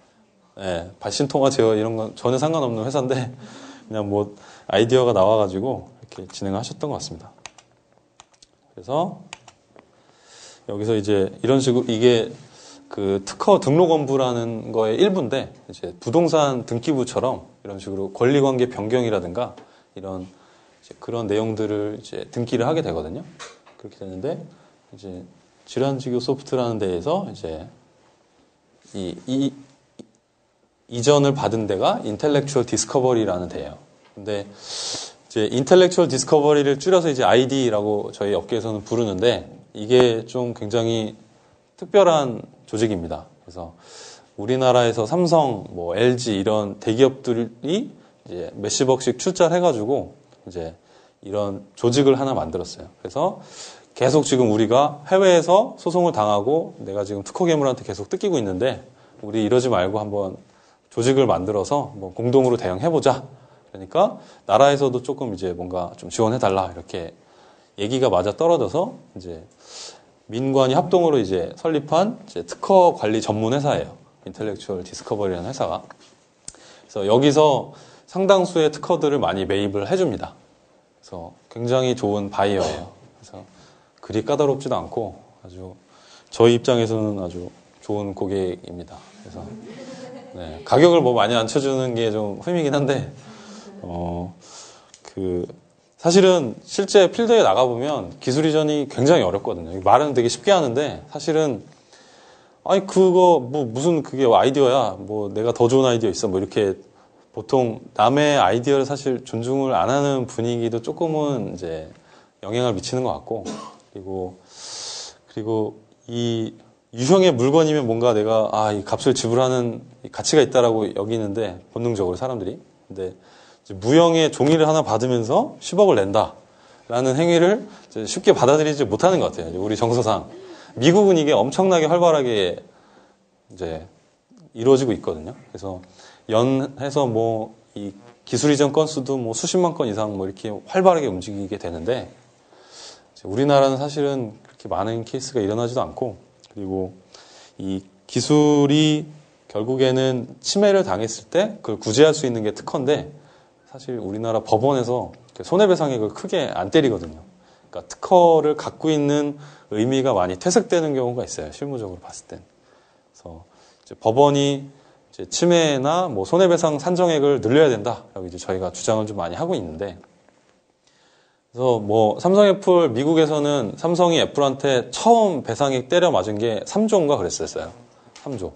네, 발신통화 제어 이런 건 전혀 상관없는 회사인데 그냥 뭐 아이디어가 나와가지고 이렇게 진행을 하셨던 것 같습니다. 그래서 여기서 이제 이런 식으로 이게 그 특허 등록원부라는 거의 일부인데 이제 부동산 등기부처럼 이런 식으로 권리관계 변경이라든가 이런 이제 그런 내용들을 이제 등기를 하게 되거든요. 그렇게 되는데 이제 질환지교 소프트라는 데에서 이제 이전을 받은 데가 인텔렉추얼 디스커버리라는 데예요. 근데 이제 인텔렉추얼 디스커버리를 줄여서 이제 ID라고 저희 업계에서는 부르는데 이게 좀 굉장히 특별한 조직입니다. 그래서 우리나라에서 삼성, 뭐 LG 이런 대기업들이 이제 몇십억씩 출자를 해가지고 이제 이런 조직을 하나 만들었어요. 그래서 계속 지금 우리가 해외에서 소송을 당하고 내가 지금 특허괴물한테 계속 뜯기고 있는데 우리 이러지 말고 한번 조직을 만들어서 뭐 공동으로 대응해보자. 그러니까 나라에서도 조금 이제 뭔가 좀 지원해달라 이렇게 얘기가 맞아 떨어져서 이제 민관이 합동으로 이제 설립한 이제 특허 관리 전문 회사예요. 인텔렉추얼 디스커버리라는 회사가. 그래서 여기서 상당수의 특허들을 많이 매입을 해줍니다. 그래서 굉장히 좋은 바이어예요. 그래서 그리 까다롭지도 않고 아주 저희 입장에서는 아주 좋은 고객입니다. 그래서 네, 가격을 뭐 많이 안 쳐주는 게 좀 흠이긴 한데 사실은 실제 필드에 나가보면 기술 이전이 굉장히 어렵거든요. 말은 되게 쉽게 하는데 사실은 아니 그거 뭐 무슨 그게 아이디어야 뭐 내가 더 좋은 아이디어 있어 뭐 이렇게 보통 남의 아이디어를 사실 존중을 안 하는 분위기도 조금은 이제 영향을 미치는 것 같고 그리고 이 유형의 물건이면 뭔가 내가 이 값을 지불하는 가치가 있다라고 여기는데 본능적으로 사람들이 근데 무형의 종이를 하나 받으면서 10억을 낸다라는 행위를 쉽게 받아들이지 못하는 것 같아요. 우리 정서상 미국은 이게 엄청나게 활발하게 이제 이루어지고 있거든요. 그래서 연해서 뭐 이 기술 이전 건수도 뭐 수십만 건 이상 뭐 이렇게 활발하게 움직이게 되는데 우리나라는 사실은 그렇게 많은 케이스가 일어나지도 않고 그리고 이 기술이 결국에는 침해를 당했을 때 그걸 구제할 수 있는 게 특허인데 사실 우리나라 법원에서 손해배상액을 크게 안 때리거든요. 그러니까 특허를 갖고 있는 의미가 많이 퇴색되는 경우가 있어요. 실무적으로 봤을 땐. 그래서 이제 법원이 이제 침해나 뭐 손해배상 산정액을 늘려야 된다라고 이제 저희가 주장을 좀 많이 하고 있는데 그래서 뭐 삼성 애플 미국에서는 삼성이 애플한테 처음 배상액 때려 맞은 게 3조인가 그랬었어요. 3조.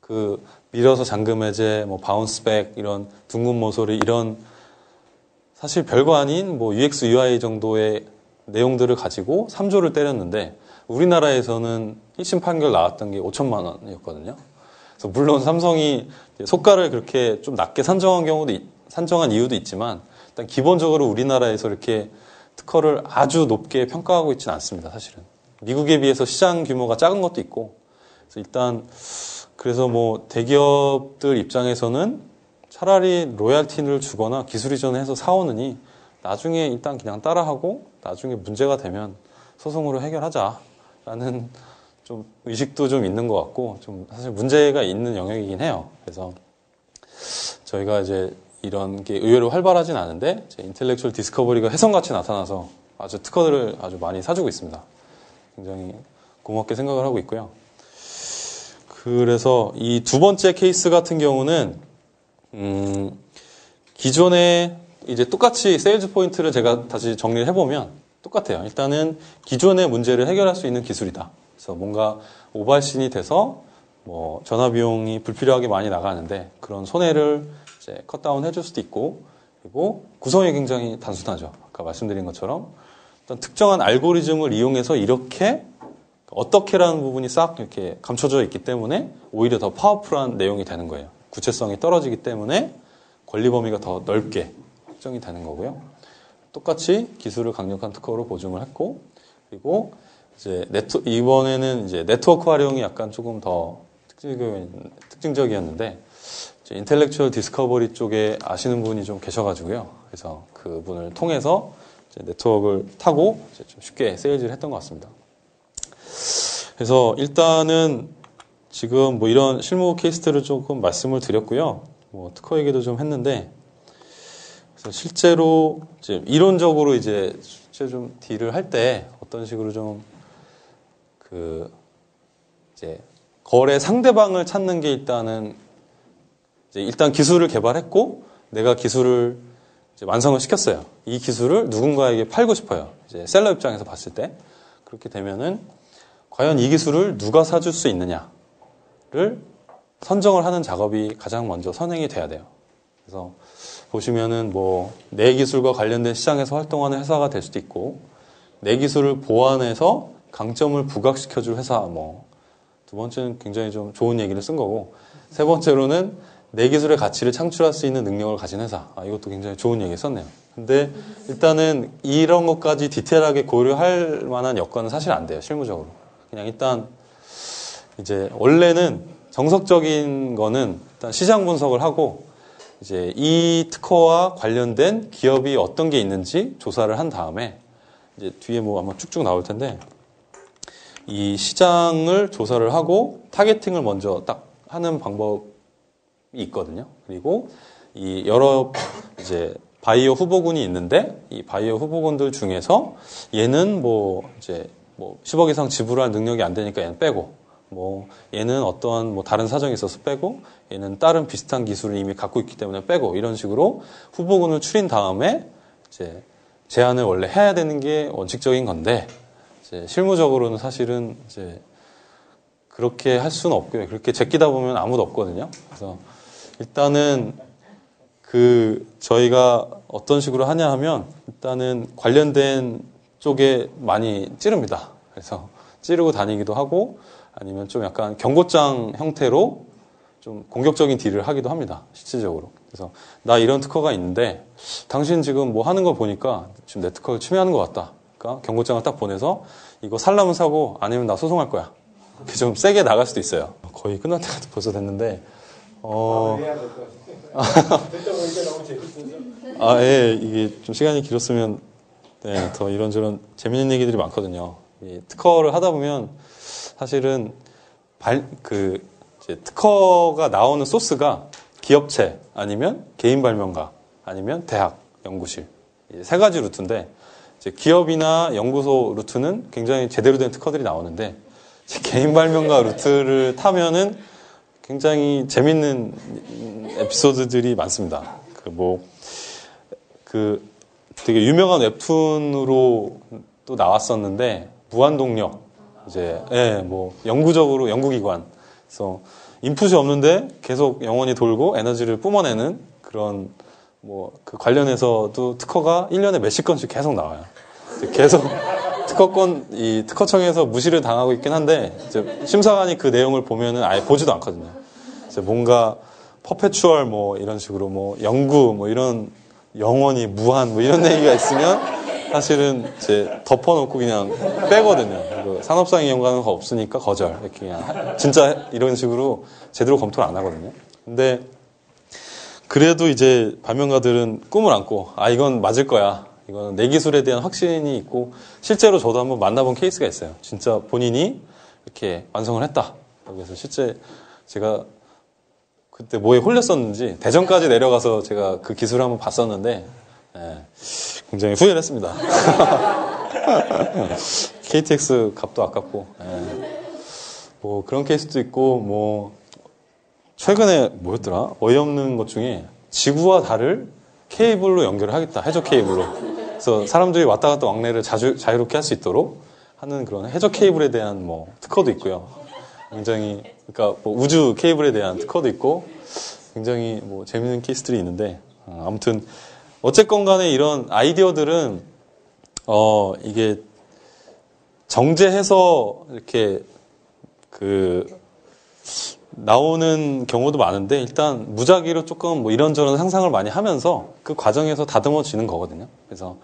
그 밀어서 잠금 해제, 뭐 바운스백 이런 둥근 모서리 이런 사실 별거 아닌 뭐 UX, UI 정도의 내용들을 가지고 3조를 때렸는데 우리나라에서는 1심 판결 나왔던 게 5천만 원이었거든요. 그래서 물론 삼성이 속가를 그렇게 좀 낮게 산정한 이유도 있지만 일단 기본적으로 우리나라에서 이렇게 특허를 아주 높게 평가하고 있지는 않습니다. 사실은 미국에 비해서 시장 규모가 작은 것도 있고 그래서 뭐 대기업들 입장에서는 차라리 로얄티를 주거나 기술 이전을 해서 사오느니 나중에 일단 그냥 따라하고 나중에 문제가 되면 소송으로 해결하자라는 좀 의식도 좀 있는 것 같고 좀 사실 문제가 있는 영역이긴 해요. 그래서 저희가 이제 이런 게 의외로 활발하진 않은데 인텔렉추얼 디스커버리가 혜성같이 나타나서 아주 특허들을 아주 많이 사주고 있습니다. 굉장히 고맙게 생각을 하고 있고요. 그래서 이 두 번째 케이스 같은 경우는 기존에 이제 똑같이 세일즈 포인트를 제가 다시 정리를 해보면 똑같아요. 일단은 기존의 문제를 해결할 수 있는 기술이다. 그래서 뭔가 오발신이 돼서 뭐 전화 비용이 불필요하게 많이 나가는데 그런 손해를 이제 컷다운 해줄 수도 있고 그리고 구성이 굉장히 단순하죠. 아까 말씀드린 것처럼 어떤 특정한 알고리즘을 이용해서 이렇게 어떻게라는 부분이 싹 이렇게 감춰져 있기 때문에 오히려 더 파워풀한 내용이 되는 거예요. 구체성이 떨어지기 때문에 권리 범위가 더 넓게 확정이 되는 거고요. 똑같이 기술을 강력한 특허로 보증을 했고 그리고 이제 이번에는 이제 네트워크 활용이 약간 조금 더 특징적이었는데 인텔렉추얼 디스커버리 쪽에 아시는 분이 좀 계셔가지고요. 그래서 그분을 통해서 이제 네트워크를 타고 이제 좀 쉽게 세일즈를 했던 것 같습니다. 그래서 일단은 지금 뭐 이런 실무 케이스들을 조금 말씀을 드렸고요. 뭐 특허 얘기도 좀 했는데 그래서 실제로 이제 이론적으로 이제 실제 좀 딜을 할 때 어떤 식으로 좀 이제 거래 상대방을 찾는 게 일단은 이제 일단 기술을 개발했고 내가 기술을 이제 완성을 시켰어요. 이 기술을 누군가에게 팔고 싶어요. 이제 셀러 입장에서 봤을 때 그렇게 되면은 과연 이 기술을 누가 사줄 수 있느냐를 선정을 하는 작업이 가장 먼저 선행이 돼야 돼요. 그래서 보시면은 뭐 내 기술과 관련된 시장에서 활동하는 회사가 될 수도 있고 내 기술을 보완해서 강점을 부각시켜줄 회사 뭐 두 번째는 굉장히 좀 좋은 얘기를 쓴 거고 세 번째로는 내 기술의 가치를 창출할 수 있는 능력을 가진 회사. 이것도 굉장히 좋은 얘기 썼네요. 근데 일단은 이런 것까지 디테일하게 고려할 만한 여건은 사실 안 돼요. 실무적으로. 그냥 일단 이제 원래는 정석적인 거는 일단 시장 분석을 하고 이제 이 특허와 관련된 기업이 어떤 게 있는지 조사를 한 다음에 이제 뒤에 뭐 아마 쭉쭉 나올 텐데 이 시장을 조사를 하고 타겟팅을 먼저 딱 하는 방법이 있거든요. 그리고 이 여러 이제 바이어 후보군이 있는데 이 바이어 후보군들 중에서 얘는 뭐 이제 뭐 10억 이상 지불할 능력이 안 되니까 얘는 빼고 뭐 얘는 어떠한 뭐 다른 사정이 있어서 빼고 얘는 다른 비슷한 기술을 이미 갖고 있기 때문에 빼고 이런 식으로 후보군을 추린 다음에 이제 제안을 원래 해야 되는 게 원칙적인 건데 이제 실무적으로는 사실은 이제 그렇게 할 수는 없고요. 그렇게 제끼다 보면 아무도 없거든요. 그래서 일단은 저희가 어떤 식으로 하냐 하면 일단은 관련된 쪽에 많이 찌릅니다. 그래서 찌르고 다니기도 하고 아니면 좀 약간 경고장 형태로 좀 공격적인 딜을 하기도 합니다. 실질적으로. 그래서 나 이런 특허가 있는데 당신 지금 뭐 하는 거 보니까 지금 내 특허를 침해하는 것 같다. 그러니까 경고장을 딱 보내서 이거 살라면 사고 아니면 나 소송할 거야. 이렇게 좀 세게 나갈 수도 있어요. 거의 끝날 때가 벌써 됐는데 예, 이게 좀 시간이 길었으면 네, 더 이런저런 재밌는 얘기들이 많거든요. 이 특허를 하다 보면 사실은 이제 특허가 나오는 소스가 기업체 아니면 개인 발명가 아니면 대학 연구실 이 세 가지 루트인데 이제 기업이나 연구소 루트는 굉장히 제대로 된 특허들이 나오는데 개인 발명가 루트를 타면은 굉장히 재밌는 에피소드들이 많습니다. 되게 유명한 웹툰으로 또 나왔었는데 무한동력 이제 뭐 연구적으로 연구기관 그래서 인풋이 없는데 계속 영원히 돌고 에너지를 뿜어내는 그런 뭐 그 관련해서도 특허가 1년에 몇십 건씩 계속 나와요. 계속 특허청에서 무시를 당하고 있긴 한데 이제 심사관이 그 내용을 보면은 아예 보지도 않거든요. 이제 뭔가 퍼페추얼 뭐 이런 식으로 뭐 연구 뭐 이런 영원히 무한 뭐 이런 얘기가 있으면 사실은 이제 덮어놓고 그냥 빼거든요. 산업상 이용가는 거 없으니까 거절 이렇게 그냥 진짜 이런 식으로 제대로 검토를 안 하거든요. 근데 그래도 이제 발명가들은 꿈을 안고 이건 맞을 거야. 이거는 내 기술에 대한 확신이 있고 실제로 저도 한번 만나본 케이스가 있어요. 진짜 본인이 이렇게 완성을 했다. 그래서 실제 제가 그때 뭐에 홀렸었는지 대전까지 내려가서 제가 그 기술을 한번 봤었는데 굉장히 후회를 했습니다. KTX 값도 아깝고 뭐 그런 케이스도 있고 뭐 최근에 뭐였더라? 어이없는 것 중에 지구와 달을 케이블로 연결을 하겠다. 해저 케이블로. 그래서 사람들이 왔다 갔다 왕래를 자유롭게 할 수 있도록 하는 그런 해저 케이블에 대한 뭐 특허도 있고요. 굉장히 그러니까 뭐 우주 케이블에 대한 특허도 있고 굉장히 뭐 재밌는 케이스들이 있는데 아무튼 어쨌건 간에 이런 아이디어들은 이게 정제해서 이렇게 나오는 경우도 많은데 일단 무작위로 조금 뭐 이런저런 상상을 많이 하면서 그 과정에서 다듬어지는 거거든요. 그래서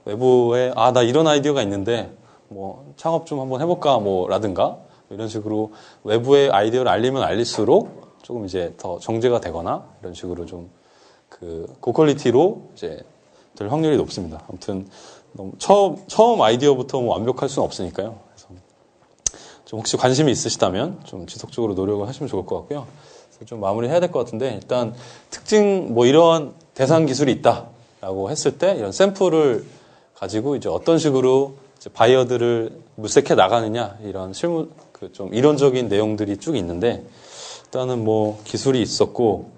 외부에 나 이런 아이디어가 있는데 뭐 창업 좀 한번 해볼까 뭐라든가 이런 식으로 외부의 아이디어를 알리면 알릴수록 조금 이제 더 정제가 되거나 이런 식으로 좀 고퀄리티로 이제 될 확률이 높습니다. 아무튼 너무 처음 아이디어부터 뭐 완벽할 수는 없으니까요. 그래서 좀 혹시 관심이 있으시다면 좀 지속적으로 노력을 하시면 좋을 것 같고요. 그래서 좀 마무리해야 될 것 같은데 일단 특징 뭐 이러한 대상 기술이 있다라고 했을 때 이런 샘플을 가지고 이제 어떤 식으로 이제 바이어들을 물색해 나가느냐 이런 실무 좀 이론적인 내용들이 쭉 있는데 일단은 뭐 기술이 있었고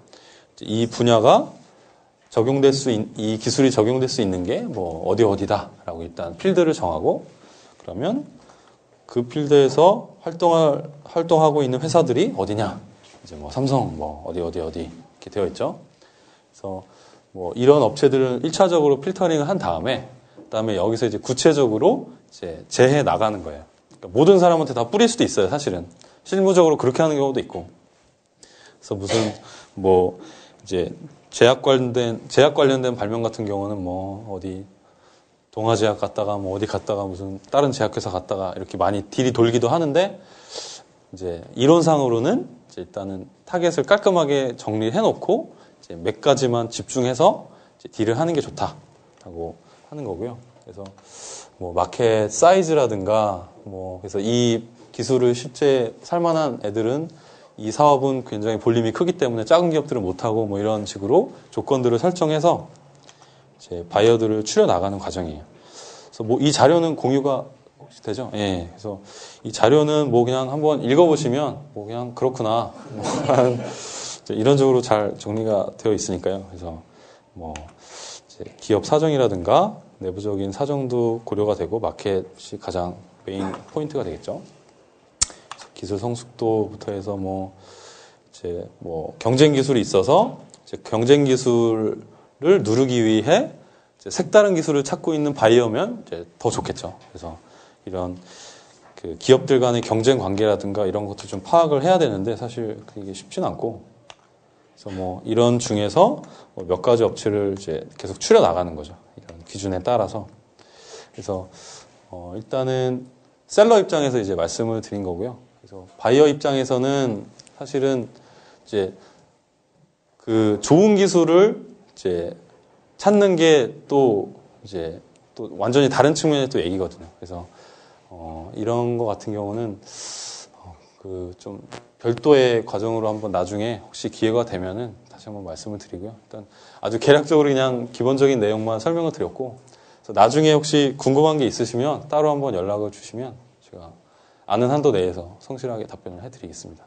이 분야가 이 기술이 적용될 수 있는 게 뭐 어디다라고 일단 필드를 정하고 그러면 그 필드에서 활동하고 있는 회사들이 어디냐 이제 뭐 삼성 뭐 어디 이렇게 되어 있죠. 그래서 뭐 이런 업체들을 1차적으로 필터링을 한 그다음에 여기서 이제 구체적으로 이제 제해 나가는 거예요. 그러니까 모든 사람한테 다 뿌릴 수도 있어요, 사실은. 실무적으로 그렇게 하는 경우도 있고. 그래서 무슨 뭐 이제 제약 관련된 발명 같은 경우는 뭐 어디 동아제약 갔다가 뭐 어디 갔다가 무슨 다른 제약회사 갔다가 이렇게 많이 딜이 돌기도 하는데 이제 이론상으로는 이제 일단은 타겟을 깔끔하게 정리해 놓고 이제 몇 가지만 집중해서 이제 딜을 하는 게 좋다라고 하는 거고요. 그래서 뭐 마켓 사이즈라든가 뭐 그래서 이 기술을 실제 살만한 애들은 이 사업은 굉장히 볼륨이 크기 때문에 작은 기업들은 못하고 뭐 이런 식으로 조건들을 설정해서 이제 바이어들을 추려 나가는 과정이에요. 그래서 뭐 이 자료는 공유가 혹시 되죠? 예. 그래서 이 자료는 뭐 그냥 한번 읽어보시면 뭐 그냥 그렇구나. 뭐 이런 식으로 잘 정리가 되어 있으니까요. 그래서 뭐 이제 기업 사정이라든가 내부적인 사정도 고려가 되고 마켓이 가장 메인 포인트가 되겠죠. 기술 성숙도부터 해서 뭐 이제 뭐 경쟁 기술이 있어서 이제 경쟁 기술을 누르기 위해 이제 색다른 기술을 찾고 있는 바이어면 이제 더 좋겠죠. 그래서 이런 그 기업들 간의 경쟁 관계라든가 이런 것도 좀 파악을 해야 되는데 사실 그게 쉽진 않고 그래서 뭐 이런 중에서 뭐 몇 가지 업체를 이제 계속 추려 나가는 거죠. 이런 기준에 따라서. 그래서 일단은 셀러 입장에서 이제 말씀을 드린 거고요. 그래서 바이어 입장에서는 사실은 이제 그 좋은 기술을 이제 찾는 게 또 이제 또 완전히 다른 측면의 또 얘기거든요. 그래서 이런 거 같은 경우는 그 좀 별도의 과정으로 한번 나중에 혹시 기회가 되면은 다시 한번 말씀을 드리고요. 일단 아주 개략적으로 그냥 기본적인 내용만 설명을 드렸고, 그래서 나중에 혹시 궁금한 게 있으시면 따로 한번 연락을 주시면 제가 아는 한도 내에서 성실하게 답변을 해드리겠습니다.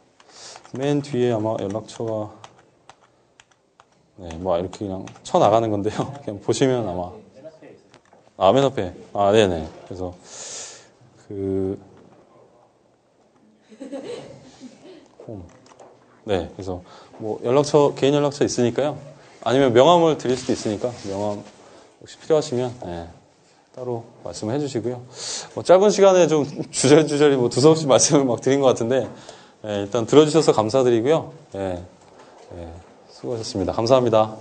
맨 뒤에 아마 연락처가 네, 뭐 이렇게 그냥 쳐 나가는 건데요. 그냥 보시면 아마 맨 앞에 네네. 그래서 네, 그래서 뭐 연락처 개인 연락처 있으니까요. 아니면 명함을 드릴 수도 있으니까 명함 혹시 필요하시면 네, 따로 말씀을 해주시고요. 뭐 짧은 시간에 좀 주저리 뭐 두서없이 말씀을 막 드린 것 같은데 네, 일단 들어주셔서 감사드리고요. 네, 수고하셨습니다. 감사합니다.